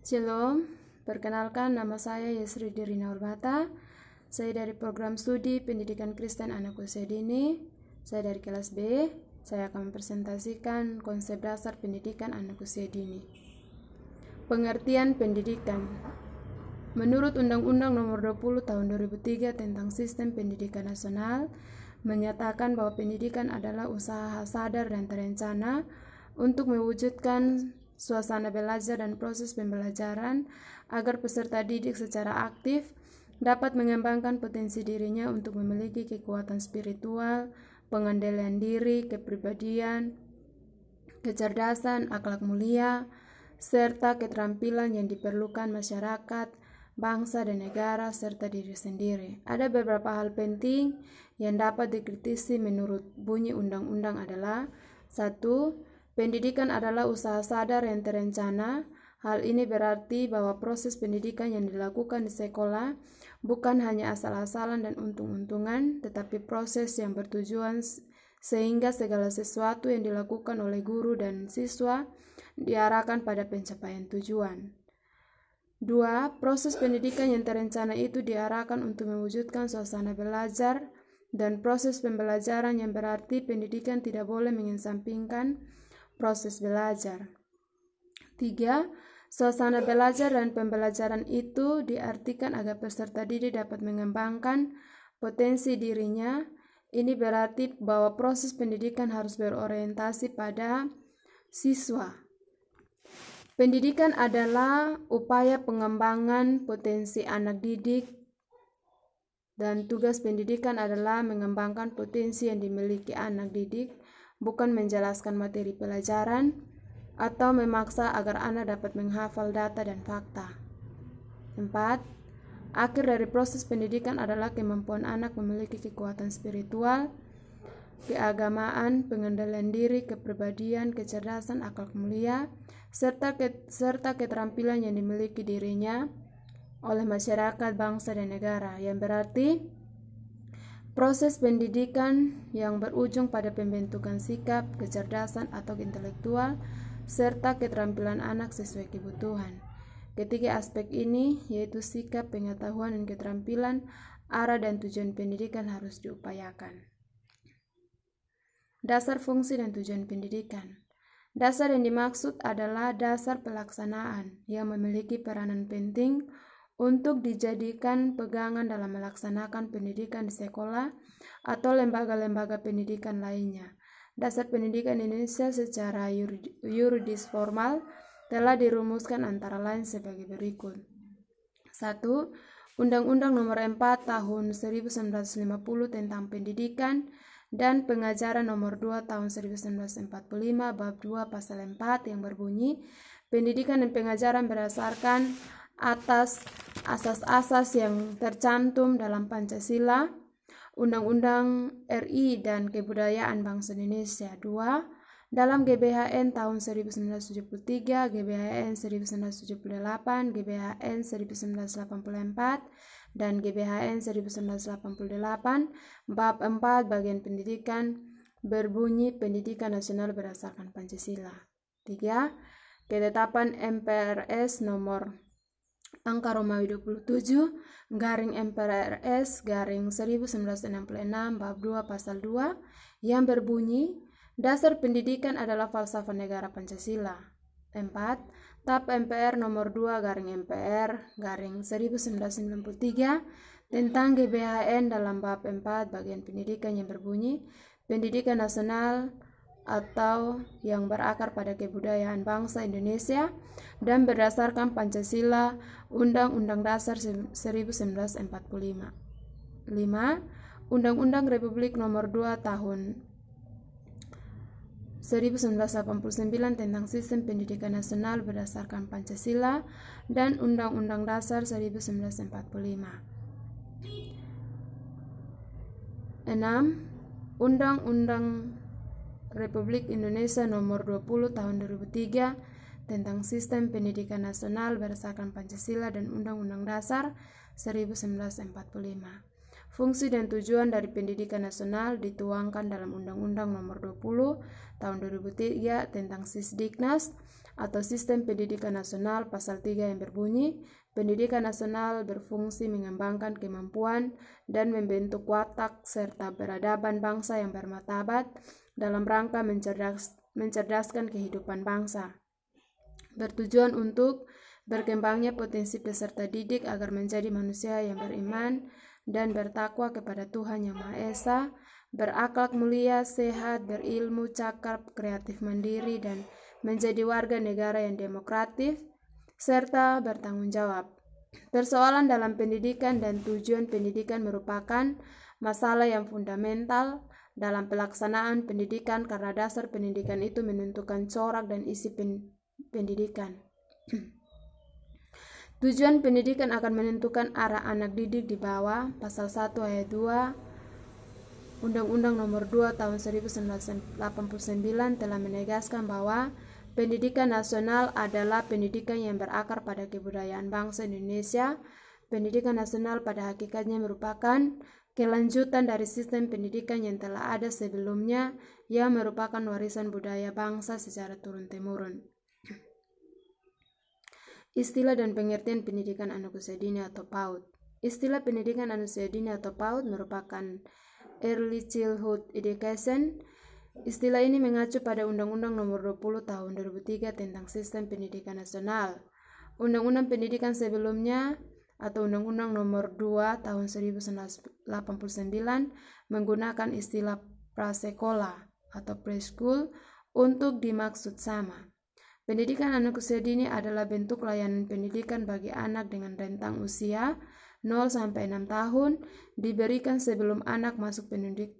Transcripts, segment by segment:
Shalom, perkenalkan nama saya Yesri Dirina Urbata. Saya dari program studi Pendidikan Kristen Anak Usia Dini. Saya dari kelas B. Saya akan mempresentasikan konsep dasar pendidikan anak usia dini. Pengertian pendidikan. Menurut Undang-Undang Nomor 20 Tahun 2003 tentang Sistem Pendidikan Nasional, menyatakan bahwa pendidikan adalah usaha sadar dan terencana untuk mewujudkan suasana belajar dan proses pembelajaran agar peserta didik secara aktif dapat mengembangkan potensi dirinya untuk memiliki kekuatan spiritual, pengendalian diri, kepribadian, kecerdasan, akhlak mulia, serta keterampilan yang diperlukan masyarakat, bangsa dan negara, serta diri sendiri. Ada beberapa hal penting yang dapat dikritisi menurut bunyi undang-undang adalah: 1. Pendidikan adalah usaha sadar yang terencana. Hal ini berarti bahwa proses pendidikan yang dilakukan di sekolah bukan hanya asal-asalan dan untung-untungan, tetapi proses yang bertujuan sehingga segala sesuatu yang dilakukan oleh guru dan siswa diarahkan pada pencapaian tujuan. 2. Proses pendidikan yang terencana itu diarahkan untuk mewujudkan suasana belajar dan proses pembelajaran, yang berarti pendidikan tidak boleh mengesampingkan proses belajar. 3. Suasana belajar dan pembelajaran itu diartikan agar peserta didik dapat mengembangkan potensi dirinya. Ini berarti bahwa proses pendidikan harus berorientasi pada siswa. Pendidikan adalah upaya pengembangan potensi anak didik, dan tugas pendidikan adalah mengembangkan potensi yang dimiliki anak didik, bukan menjelaskan materi pelajaran atau memaksa agar anak dapat menghafal data dan fakta. 4. Akhir dari proses pendidikan adalah kemampuan anak memiliki kekuatan spiritual, keagamaan, pengendalian diri, kepribadian, kecerdasan, akhlak mulia, serta keterampilan yang dimiliki dirinya oleh masyarakat, bangsa, dan negara, yang berarti proses pendidikan yang berujung pada pembentukan sikap, kecerdasan atau intelektual, serta keterampilan anak sesuai kebutuhan. Ketiga aspek ini, yaitu sikap, pengetahuan, dan keterampilan, arah dan tujuan pendidikan harus diupayakan. Dasar, fungsi, dan tujuan pendidikan. Dasar yang dimaksud adalah dasar pelaksanaan yang memiliki peranan penting untuk dijadikan pegangan dalam melaksanakan pendidikan di sekolah atau lembaga-lembaga pendidikan lainnya. Dasar pendidikan Indonesia secara yuridis formal telah dirumuskan antara lain sebagai berikut. 1. Undang-Undang Nomor 4 Tahun 1950 tentang Pendidikan dan Pengajaran Nomor 2 Tahun 1945 Bab 2 Pasal 4 yang berbunyi, pendidikan dan pengajaran berdasarkan atas asas-asas yang tercantum dalam Pancasila, Undang-Undang RI dan Kebudayaan Bangsa Indonesia. 2. Dalam GBHN tahun 1973, GBHN 1978, GBHN 1984, dan GBHN 1988, Bab 4 Bagian Pendidikan berbunyi pendidikan nasional berdasarkan Pancasila. 3. Ketetapan MPRS nomor angka Romawi 27 garing MPRS garing 1966 Bab 2 Pasal 2 yang berbunyi, dasar pendidikan adalah falsafah negara Pancasila. 4. TAP MPR nomor 2 garing MPR garing 1993 tentang GBHN dalam bab 4 bagian pendidikan yang berbunyi, pendidikan nasional atau yang berakar pada kebudayaan bangsa Indonesia dan berdasarkan Pancasila, Undang-Undang Dasar 1945. 5. Undang-Undang Republik Nomor 2 Tahun 1989 tentang Sistem Pendidikan Nasional berdasarkan Pancasila dan Undang-Undang Dasar 1945. 6. Undang-Undang Republik Indonesia Nomor 20 Tahun 2003 tentang Sistem Pendidikan Nasional berdasarkan Pancasila dan Undang-Undang Dasar 1945. Fungsi dan tujuan dari pendidikan nasional dituangkan dalam Undang-Undang Nomor 20 Tahun 2003 tentang Sisdiknas atau Sistem Pendidikan Nasional pasal 3 yang berbunyi, pendidikan nasional berfungsi mengembangkan kemampuan dan membentuk watak serta peradaban bangsa yang bermartabat dalam rangka mencerdaskan kehidupan bangsa. Bertujuan untuk berkembangnya potensi peserta didik agar menjadi manusia yang beriman dan bertakwa kepada Tuhan Yang Maha Esa, berakhlak mulia, sehat, berilmu, cakap, kreatif, mandiri, dan menjadi warga negara yang demokratis, serta bertanggung jawab. Persoalan dalam pendidikan dan tujuan pendidikan merupakan masalah yang fundamental dalam pelaksanaan pendidikan karena dasar pendidikan itu menentukan corak dan isi pendidikan. Tujuan pendidikan akan menentukan arah anak didik di bawah pasal 1 ayat 2 Undang-Undang Nomor 2 Tahun 1989 telah menegaskan bahwa pendidikan nasional adalah pendidikan yang berakar pada kebudayaan bangsa Indonesia. Pendidikan nasional pada hakikatnya merupakan kelanjutan dari sistem pendidikan yang telah ada sebelumnya yang merupakan warisan budaya bangsa secara turun-temurun. Istilah dan pengertian pendidikan anak usia dini atau PAUD. Istilah pendidikan anak usia dini atau PAUD merupakan Early Childhood Education. Istilah ini mengacu pada Undang-Undang Nomor 20 Tahun 2003 tentang Sistem Pendidikan Nasional. Undang-Undang pendidikan sebelumnya atau Undang-Undang Nomor 2 Tahun 1989 menggunakan istilah prasekolah atau preschool untuk dimaksud sama. Pendidikan anak usia dini adalah bentuk layanan pendidikan bagi anak dengan rentang usia 0 sampai 6 tahun diberikan sebelum anak masuk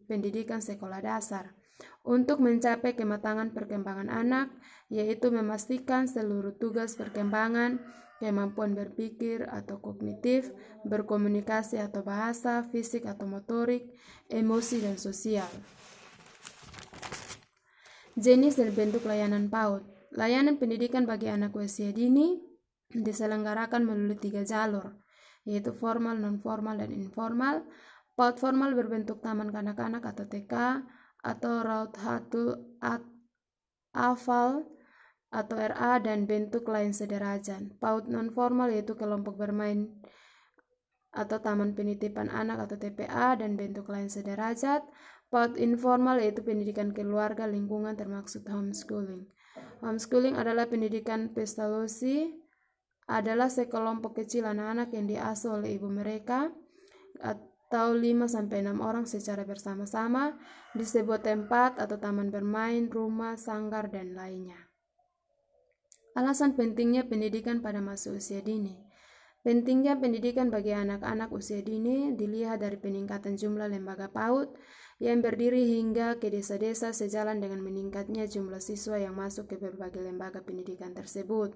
pendidikan sekolah dasar untuk mencapai kematangan perkembangan anak, yaitu memastikan seluruh tugas perkembangan, kemampuan berpikir atau kognitif, berkomunikasi atau bahasa, fisik atau motorik, emosi dan sosial. Jenis dan bentuk layanan PAUD. Layanan pendidikan bagi anak usia dini diselenggarakan melalui 3 jalur, yaitu formal, non-formal, dan informal. PAUD formal berbentuk taman kanak-kanak atau TK atau Raudhatul Atfal atau RA dan bentuk lain sederajat. PAUD non-formal yaitu kelompok bermain atau taman penitipan anak atau TPA dan bentuk lain sederajat. PAUD informal yaitu pendidikan keluarga lingkungan termaksud homeschooling. Homeschooling adalah pendidikan pestalozzi, adalah sekelompok kecil anak-anak yang diasuh oleh ibu mereka atau 5-6 orang secara bersama-sama di sebuah tempat atau taman bermain, rumah, sanggar, dan lainnya. Alasan pentingnya pendidikan pada masa usia dini. Pentingnya pendidikan bagi anak-anak usia dini dilihat dari peningkatan jumlah lembaga PAUD yang berdiri hingga ke desa-desa sejalan dengan meningkatnya jumlah siswa yang masuk ke berbagai lembaga pendidikan tersebut.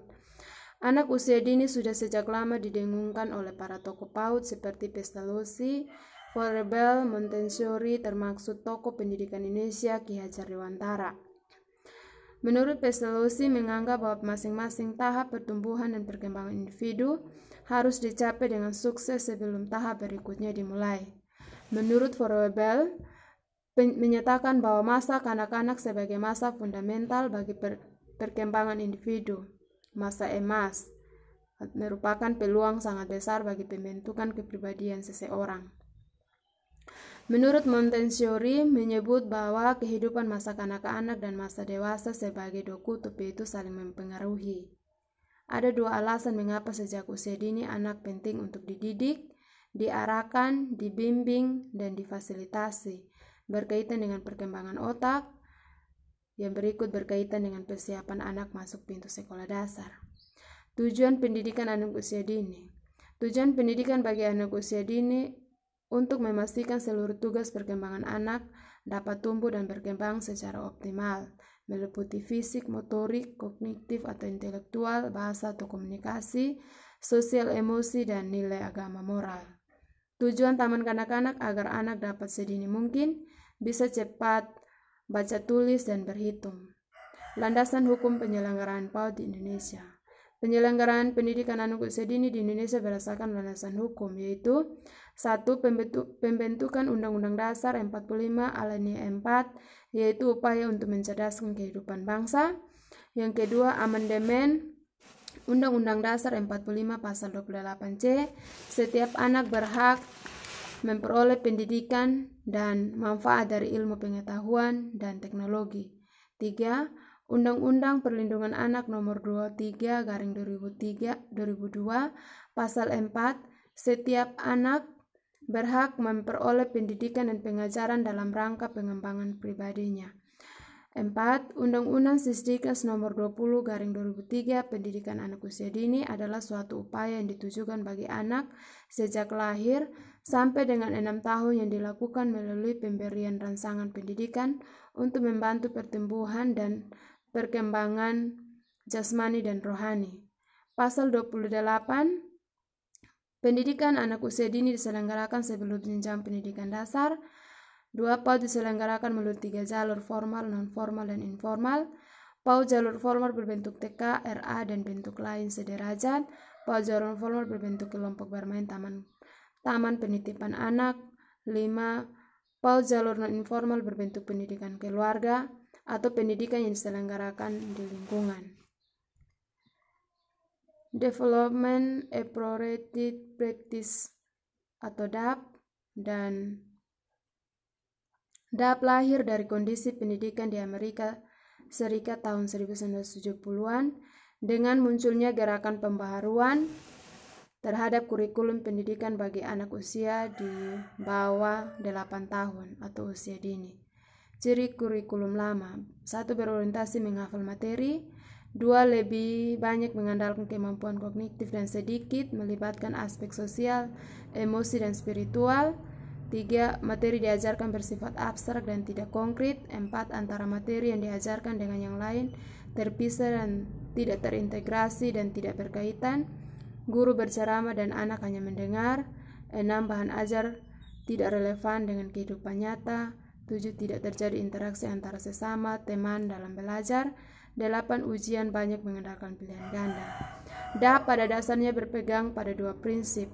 Anak usia dini sudah sejak lama didengungkan oleh para tokoh PAUD seperti Pestalozzi, Froebel, Montessori, termasuk tokoh pendidikan Indonesia Ki Hajar Dewantara. Menurut Pestalozzi menganggap bahwa masing-masing tahap pertumbuhan dan perkembangan individu harus dicapai dengan sukses sebelum tahap berikutnya dimulai. Menurut Froebel, menyatakan bahwa masa kanak-kanak sebagai masa fundamental bagi perkembangan individu. Masa emas merupakan peluang sangat besar bagi pembentukan kepribadian seseorang. Menurut Montessori menyebut bahwa kehidupan masa kanak-kanak dan masa dewasa sebagai 2 kutub itu saling mempengaruhi. Ada 2 alasan mengapa sejak usia dini anak penting untuk dididik, diarahkan, dibimbing, dan difasilitasi. Berkaitan dengan perkembangan otak, yang berikut berkaitan dengan persiapan anak masuk pintu sekolah dasar. Tujuan pendidikan anak usia dini. Tujuan pendidikan bagi anak usia dini untuk memastikan seluruh tugas perkembangan anak dapat tumbuh dan berkembang secara optimal, meliputi fisik, motorik, kognitif atau intelektual, bahasa atau komunikasi, sosial, emosi, dan nilai agama moral. Tujuan taman kanak-kanak agar anak dapat sedini mungkin bisa cepat baca tulis dan berhitung. Landasan hukum penyelenggaraan PAUD di Indonesia. Penyelenggaraan pendidikan anak usia dini di Indonesia berdasarkan landasan hukum, yaitu 1. Pembentukan Undang-Undang Dasar 45 alinea 4, yaitu upaya untuk mencerdaskan kehidupan bangsa. Yang kedua, amandemen Undang-Undang Dasar 45 pasal 28C, setiap anak berhak memperoleh pendidikan dan manfaat dari ilmu pengetahuan dan teknologi. 3. Undang-Undang Perlindungan Anak Nomor 23/2002 pasal 4, setiap anak berhak memperoleh pendidikan dan pengajaran dalam rangka pengembangan pribadinya. 4. Undang-Undang Sisdiknas Nomor 20/2003 Pendidikan Anak Usia Dini adalah suatu upaya yang ditujukan bagi anak sejak lahir sampai dengan 6 tahun yang dilakukan melalui pemberian rangsangan pendidikan untuk membantu pertumbuhan dan perkembangan jasmani dan rohani. Pasal 28, pendidikan anak usia dini diselenggarakan sebelum jenjang pendidikan dasar. 2. PAUD diselenggarakan melalui 3 jalur, formal, non-formal, dan informal. PAUD jalur formal berbentuk TK, RA, dan bentuk lain sederajat. PAUD jalur formal berbentuk kelompok bermain taman penitipan anak. 5. PAUD jalur non-informal berbentuk pendidikan keluarga atau pendidikan yang diselenggarakan di lingkungan. Development Appropriate Practice atau DAP, dan DAP lahir dari kondisi pendidikan di Amerika Serikat tahun 1970-an dengan munculnya gerakan pembaharuan terhadap kurikulum pendidikan bagi anak usia di bawah 8 tahun atau usia dini. Ciri kurikulum lama: 1. Berorientasi menghafal materi. 2. Lebih banyak mengandalkan kemampuan kognitif dan sedikit melibatkan aspek sosial, emosi, dan spiritual. 3. Materi diajarkan bersifat abstrak dan tidak konkret. 4. Antara materi yang diajarkan dengan yang lain terpisah dan tidak terintegrasi dan tidak berkaitan. Guru berceramah dan anak hanya mendengar. 6. Bahan ajar tidak relevan dengan kehidupan nyata. 7. Tidak terjadi interaksi antara sesama teman dalam belajar. 8. Ujian banyak mengandalkan pilihan ganda. DAP pada dasarnya berpegang pada 2 prinsip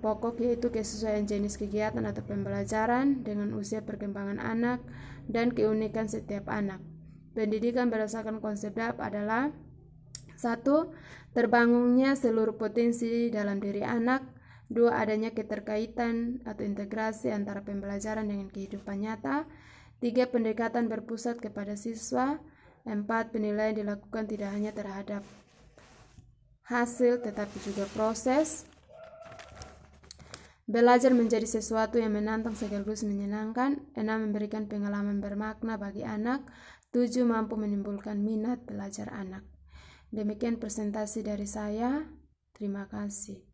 pokok, yaitu kesesuaian jenis kegiatan atau pembelajaran dengan usia perkembangan anak dan keunikan setiap anak. Pendidikan berdasarkan konsep DAP adalah: 1. Terbangunnya seluruh potensi dalam diri anak. 2. Adanya keterkaitan atau integrasi antara pembelajaran dengan kehidupan nyata. 3. Pendekatan berpusat kepada siswa. 4. Penilaian dilakukan tidak hanya terhadap hasil tetapi juga proses. Belajar menjadi sesuatu yang menantang sekaligus menyenangkan. 6. Memberikan pengalaman bermakna bagi anak. 7. Mampu menimbulkan minat belajar anak. Demikian presentasi dari saya. Terima kasih.